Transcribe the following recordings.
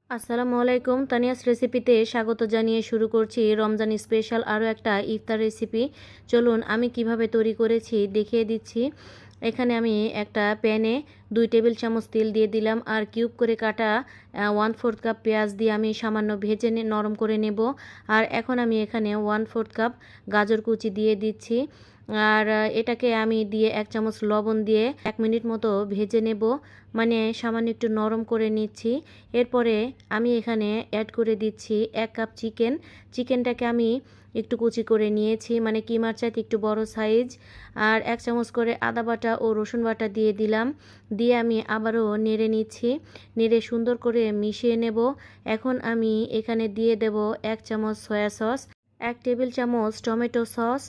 আসসালামু আলাইকুম, তানিয়াস রেসিপিতে স্বাগত জানিয়ে শুরু করছি রমজান স্পেশাল আরও একটা ইফতার রেসিপি। চলুন আমি কিভাবে তৈরি করেছি দেখিয়ে দিচ্ছি। এখানে আমি একটা প্যানে 2 টেবিল চামচ তেল দিয়ে দিলাম আর কিউব করে কাটা 1/4 কাপ পেঁয়াজ দিয়ে আমি সামান্য ভেজে নরম করে নেব। আর এখন আমি এখানে 1/4 কাপ গাজর কুচি দিয়ে দিচ্ছি। আর এটাকে আমি দিয়ে 1 চামচ লবণ দিয়ে 1 মিনিট মতো ভেজে নেব, মানে সামান্য একটু নরম করে নিচ্ছি। এরপরে আমি এখানে অ্যাড করে দিচ্ছি 1 কাপ চিকেন। চিকেনটাকে আমি একটু কুচি করে নিয়েছি, মানে কিমার চাইতে একটু বড় সাইজ। আর 1 চামচ করে আদা বাটা ও রসুন বাটা দিয়ে দিলাম, দিয়ে আমি আবারও নেড়ে নিচ্ছি। নেড়ে সুন্দর করে মিশিয়ে নেব। এখন আমি এখানে দিয়ে দেব 1 চামচ সয়া সস, 1 টেবিল চামচ টমেটো সস,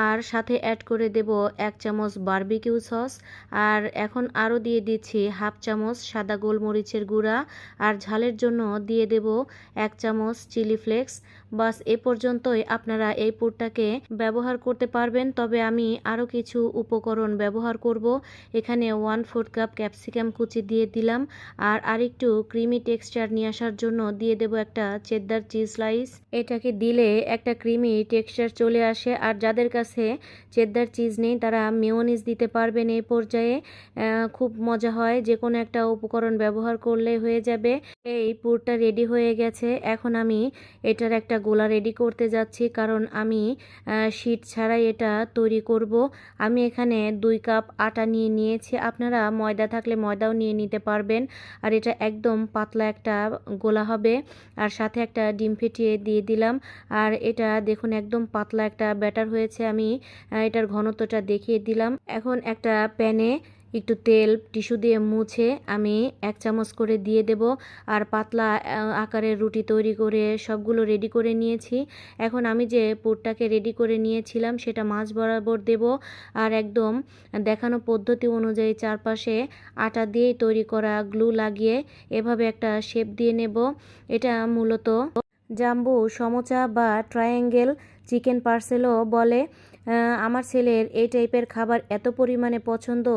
আর সাথে অ্যাড করে দেব 1 চামচ বারবিকিউ সস। আর এখন আরও দিয়ে দিচ্ছি 1/2 চামচ সাদা গোলমরিচের গুঁড়া। আর ঝালের জন্য দিয়ে দেব 1 চামচ চিলি ফ্লেক্স। বাস এ পর্যন্তই আপনারা এই পুরটাকে ব্যবহার করতে পারবেন, তবে আমি আরও কিছু উপকরণ ব্যবহার করব। এখানে 1/4 কাপ ক্যাপসিকাম কুচি দিয়ে দিলাম। আর আরেকটু ক্রিমি টেক্সচার নিয়ে আসার জন্য দিয়ে দেব একটা চেদ্দার চিজ স্লাইস। এটাকে দিলে একটা ক্রিমি টেক্সচার চলে আসে। আর যাদের কাছে চেদ্দার চিজ নেই তারা মেয়োনিজ দিতে পারবেন এই পর্যায়ে। খুব মজা হয়, যে কোনো একটা উপকরণ ব্যবহার করলে হয়ে যাবে। এই পুরটা রেডি হয়ে গেছে। এখন আমি এটার একটা গোলা রেডি করতে যাচ্ছি, কারণ আমি শীট ছাড়াই এটা তৈরি করব। আমি এখানে 2 কাপ আটা নিয়ে নিয়েছি, আপনারা ময়দা থাকলে ময়দাও নিয়ে নিতে পারবেন। আর এটা একদম পাতলা একটা গোলা হবে। আর সাথে একটা ডিম ফেটিয়ে দিয়ে দিলাম। আর এটা দেখুন একদম পাতলা একটা ব্যাটার হয়েছে। আমি এটার ঘনত্বটা দেখিয়ে দিলাম। এখন একটা প্যানে একটু তেল টিস্যু দিয়ে মুছে আমি 1 চামচ করে দিয়ে দেব। আর পাতলা আকারের রুটি তৈরি করে সবগুলো রেডি করে নিয়েছি। এখন আমি যে পুরটাকে রেডি করে নিয়েছিলাম সেটা মাঝ বরাবর দেব। আর একদম দেখানো পদ্ধতি অনুযায়ী চারপাশে আটা দিয়ে তৈরি করা গ্লু লাগিয়ে এভাবে একটা শেপ দিয়ে নেব। এটা মূলত জাম্বু সমোচা বা ট্রায়াঙ্গেল চিকেন পার্সেলও বলে। আমার ছেলের এই টাইপের খাবার এত পরিমাণে পছন্দ,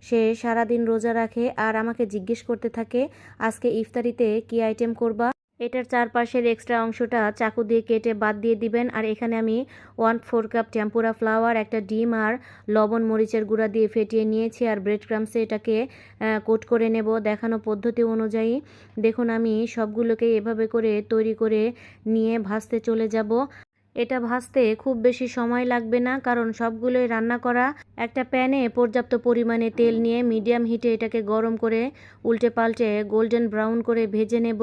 সে সারাদিন রোজা রাখে আর আমাকে জিজ্ঞেস করতে থাকে আজকে ইফতারিতে কি আইটেম করবা। এটার চারপাশের এক্সট্রা অংশটা চাকু দিয়ে কেটে বাদ দিয়ে দিবেন। আর এখানে আমি 1/4 কাপ টেম্পুরা ফ্লাওয়ার, একটা ডিম আর লবণ মরিচের গুঁড়া দিয়ে ফেটিয়ে নিয়েছি। আর ব্রেড ক্রামসে এটাকে কোট করে নেব দেখানো পদ্ধতি অনুযায়ী। দেখুন আমি সবগুলোকে এভাবে করে তৈরি করে নিয়ে ভাজতে চলে যাব। এটা ভাজতে খুব বেশি সময় লাগবে না, কারণ সবগুলোই রান্না করা। একটা প্যানে পর্যাপ্ত পরিমাণে তেল নিয়ে মিডিয়াম হিটে এটাকে গরম করে উল্টে পাল্টে গোল্ডেন ব্রাউন করে ভেজে নেব।